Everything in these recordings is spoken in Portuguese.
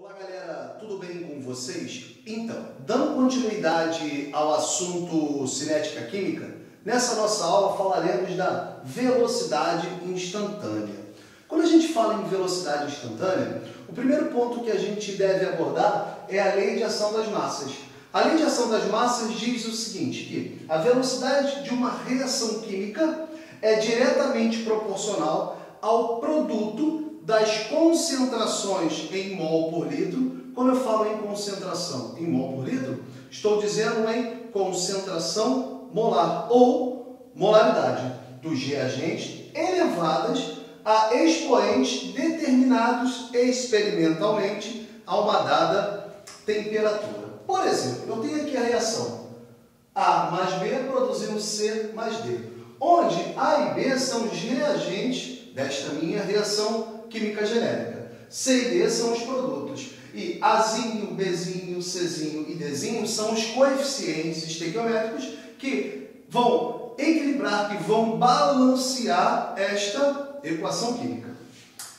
Olá galera, tudo bem com vocês? Então, dando continuidade ao assunto cinética química, nessa nossa aula falaremos da velocidade instantânea. Quando a gente fala em velocidade instantânea, o primeiro ponto que a gente deve abordar é a lei de ação das massas. A lei de ação das massas diz o seguinte, que a velocidade de uma reação química é diretamente proporcional ao produto das concentrações em mol por litro. Quando eu falo em concentração em mol por litro, estou dizendo em concentração molar ou molaridade dos reagentes elevadas a expoentes determinados experimentalmente a uma dada temperatura. Por exemplo, eu tenho aqui a reação A mais B produzindo C mais D, onde A e B são os reagentes desta minha reação química genérica. C e D são os produtos. E Azinho, Bzinho, Czinho e Dzinho são os coeficientes estequiométricos que vão equilibrar, que vão balancear esta equação química.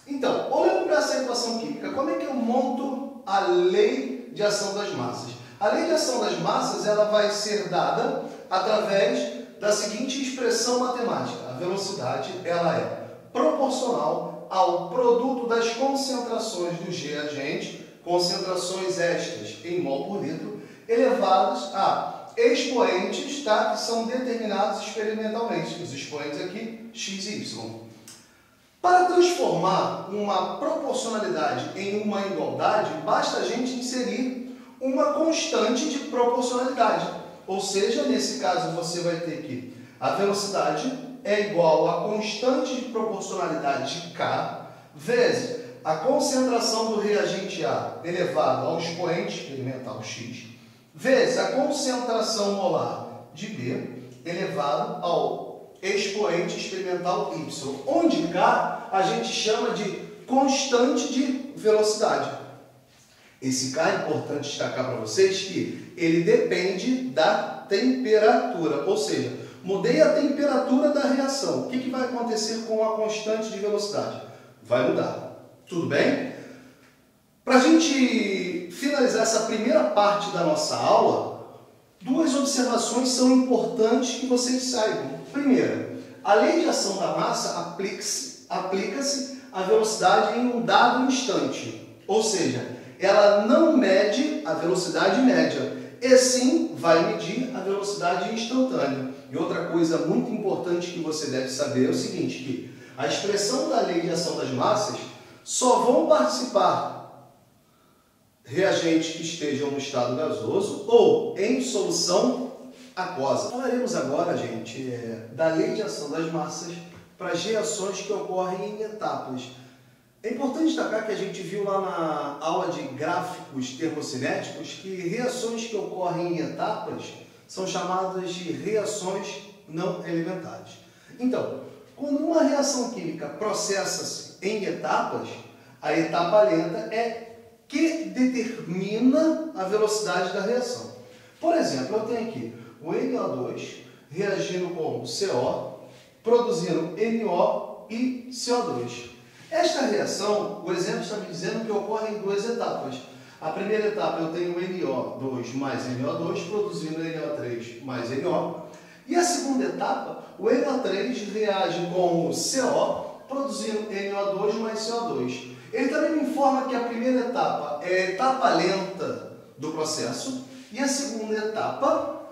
Então, olhando para essa equação química, como é que eu monto a lei de ação das massas? A lei de ação das massas ela vai ser dada através da seguinte expressão matemática. A velocidade ela é proporcional ao produto das concentrações dos reagentes, concentrações estas em mol por litro, elevadas a expoentes, tá? Que são determinados experimentalmente. Os expoentes aqui, x e y. Para transformar uma proporcionalidade em uma igualdade, basta a gente inserir uma constante de proporcionalidade. Ou seja, nesse caso você vai ter que a velocidade é igual à constante de proporcionalidade de K vezes a concentração do reagente A elevado ao expoente experimental X vezes a concentração molar de B elevado ao expoente experimental Y, onde K a gente chama de constante de velocidade. Esse K é importante destacar para vocês que ele depende da temperatura, ou seja, mudei a temperatura da reação. O que vai acontecer com a constante de velocidade? Vai mudar. Tudo bem? Para a gente finalizar essa primeira parte da nossa aula, duas observações são importantes que vocês saibam. Primeira, a lei de ação da massa aplica-se à velocidade em um dado instante. Ou seja, ela não mede a velocidade média, e sim vai medir a velocidade instantânea. E outra coisa muito importante que você deve saber é o seguinte, que a expressão da lei de ação das massas só vão participar reagentes que estejam no estado gasoso ou em solução aquosa. Falaremos agora, gente, da lei de ação das massas para as reações que ocorrem em etapas. É importante destacar que a gente viu lá na aula de gráficos termocinéticos que reações que ocorrem em etapas são chamadas de reações não elementares. Então, quando uma reação química processa-se em etapas, a etapa lenta é que determina a velocidade da reação. Por exemplo, eu tenho aqui o NO2 reagindo com o CO, produzindo NO e CO2. Esta reação, o exemplo está me dizendo que ocorre em duas etapas. A primeira etapa eu tenho NO2 mais NO2 produzindo NO3 mais NO. E a segunda etapa, o NO3 reage com o CO produzindo NO2 mais CO2. Ele também me informa que a primeira etapa é a etapa lenta do processo e a segunda etapa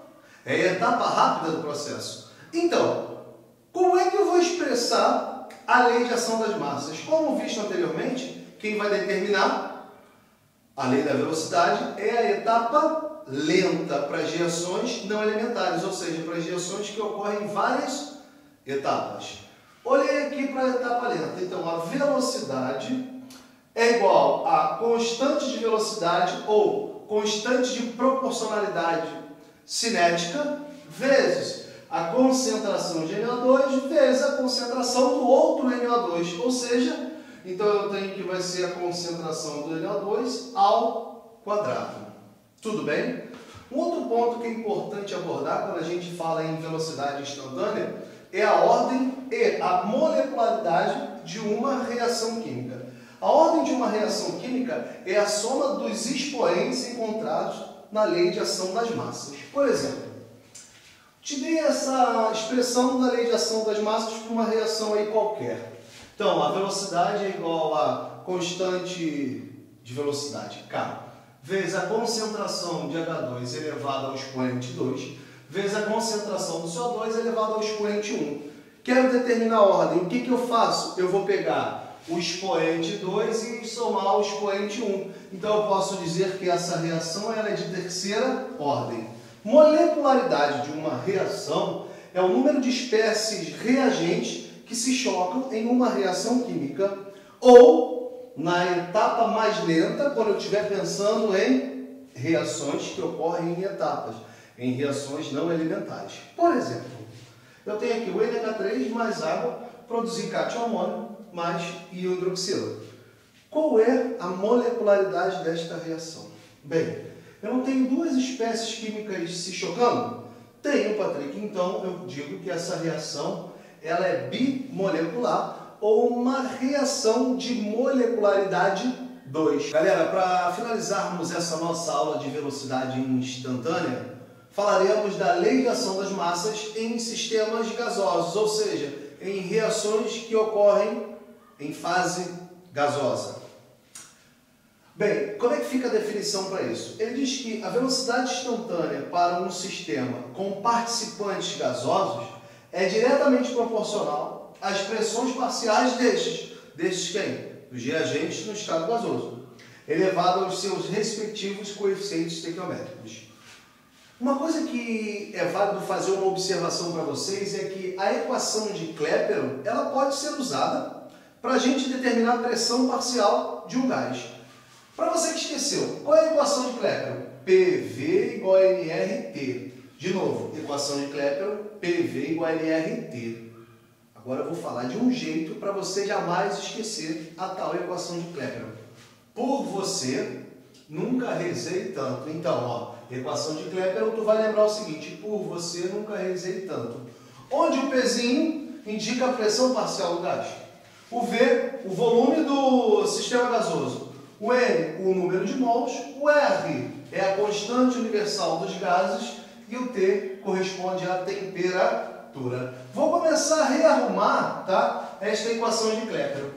é a etapa rápida do processo. Então, como é que eu vou expressar a lei de ação das massas? Como visto anteriormente, quem vai determinar a lei da velocidade é a etapa lenta para as reações não elementares, ou seja, para as reações que ocorrem em várias etapas. Olhei aqui para a etapa lenta. Então, a velocidade é igual a constante de velocidade ou constante de proporcionalidade cinética vezes a concentração de NO2 vezes a concentração do outro NO2, ou seja, então eu tenho que vai ser a concentração do NO2 ao quadrado. Tudo bem? Um outro ponto que é importante abordar quando a gente fala em velocidade instantânea é a ordem e a molecularidade de uma reação química. A ordem de uma reação química é a soma dos expoentes encontrados na lei de ação das massas. Por exemplo, te dei essa expressão da lei de ação das massas para uma reação aí qualquer. Então, a velocidade é igual a constante de velocidade, K, vezes a concentração de H2 elevado ao expoente 2, vezes a concentração do CO2 elevado ao expoente 1. Quero determinar a ordem. O que eu faço? Eu vou pegar o expoente 2 e somar o expoente 1. Então, eu posso dizer que essa reação ela é de terceira ordem. Molecularidade de uma reação é o número de espécies reagentes que se chocam em uma reação química ou na etapa mais lenta, quando eu estiver pensando em reações que ocorrem em etapas, em reações não elementares. Por exemplo, eu tenho aqui o NH3 mais água, produzir cátion amônio mais hidroxila. Qual é a molecularidade desta reação? Bem, eu não tenho duas espécies químicas se chocando? Tenho, Patrick. Então, eu digo que essa reação ela é bimolecular ou uma reação de molecularidade 2. Galera, para finalizarmos essa nossa aula de velocidade instantânea, falaremos da lei de ação das massas em sistemas gasosos, ou seja, em reações que ocorrem em fase gasosa. Bem, como é que fica a definição para isso? Ele diz que a velocidade instantânea para um sistema com participantes gasosos é diretamente proporcional às pressões parciais destes quem? Dos reagentes no estado gasoso, elevado aos seus respectivos coeficientes estequiométricos. Uma coisa que é válido fazer uma observação para vocês é que a equação de Clapeyron ela pode ser usada para a gente determinar a pressão parcial de um gás. Para você que esqueceu, qual é a equação de Clapeyron? PV igual a nRT. De novo, equação de Clapeyron, PV igual a nRT. Agora eu vou falar de um jeito para você jamais esquecer a tal equação de Clapeyron. Por você, nunca rezei tanto. Então, ó, equação de Clapeyron, tu vai lembrar o seguinte, por você, nunca rezei tanto. Onde o Pzinho indica a pressão parcial do gás. O V, o volume do sistema gasoso. O N, o número de mols. O R é a constante universal dos gases. E o T corresponde à temperatura. Vou começar a rearrumar, tá, esta equação de Clapeyron.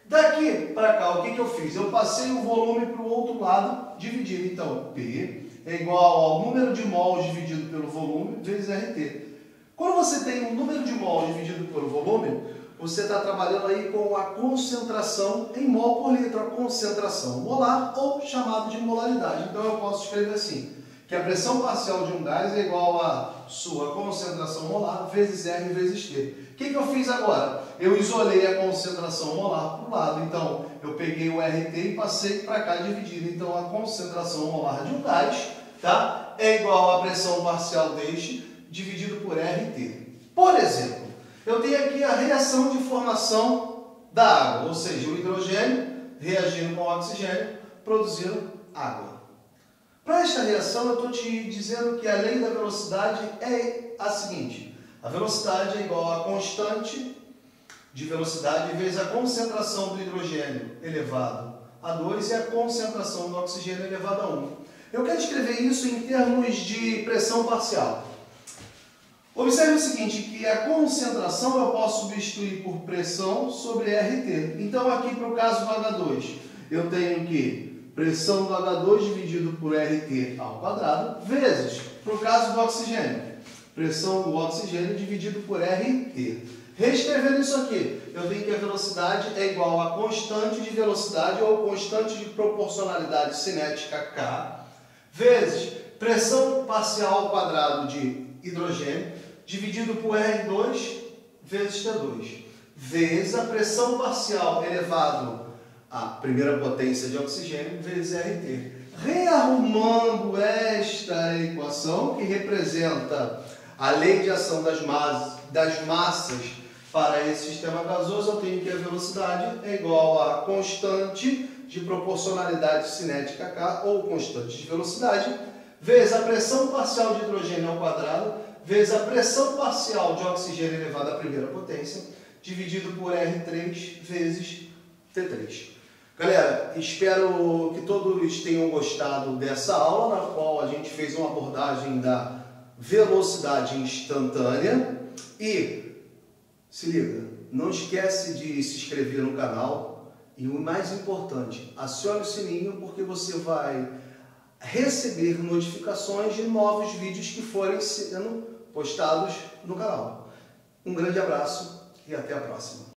Daqui para cá, o que eu fiz? Eu passei o volume para o outro lado, dividido. Então, P é igual ao número de mols dividido pelo volume vezes RT. Quando você tem um número de mols dividido pelo volume, você está trabalhando aí com a concentração em mol por litro, a concentração molar ou chamado de molaridade. Então, eu posso escrever assim, que a pressão parcial de um gás é igual a sua concentração molar vezes R vezes T. O que eu fiz agora? Eu isolei a concentração molar para o lado. Então, eu peguei o RT e passei para cá dividido. Então, a concentração molar de um gás, tá, é igual à pressão parcial deste dividido por RT. Por exemplo, eu tenho aqui a reação de formação da água, ou seja, o hidrogênio reagindo com o oxigênio, produzindo água. Para esta reação, eu estou te dizendo que a lei da velocidade é a seguinte. A velocidade é igual a constante de velocidade vezes a concentração do hidrogênio elevado a 2 e a concentração do oxigênio elevado a 1. Eu quero escrever isso em termos de pressão parcial. Observe o seguinte, que a concentração eu posso substituir por pressão sobre RT. Então, aqui para o caso do H2, eu tenho que pressão do H2 dividido por RT ao quadrado, vezes, para o caso do oxigênio, pressão do oxigênio dividido por RT. Reescrevendo isso aqui, eu tenho que a velocidade é igual a constante de velocidade ou constante de proporcionalidade cinética K, vezes pressão parcial ao quadrado de hidrogênio, dividido por R2 vezes T2, vezes a pressão parcial elevado à primeira potência de oxigênio vezes RT. Rearrumando esta equação, que representa a lei de ação das massas para esse sistema gasoso, eu tenho que a velocidade é igual a constante de proporcionalidade cinética K, ou constante de velocidade, vezes a pressão parcial de hidrogênio ao quadrado, vezes a pressão parcial de oxigênio elevado à primeira potência, dividido por R3 vezes T3. Galera, espero que todos tenham gostado dessa aula, na qual a gente fez uma abordagem da velocidade instantânea. E se liga, não esquece de se inscrever no canal e o mais importante, acione o sininho porque você vai receber notificações de novos vídeos que forem sendo postados no canal. Um grande abraço e até a próxima.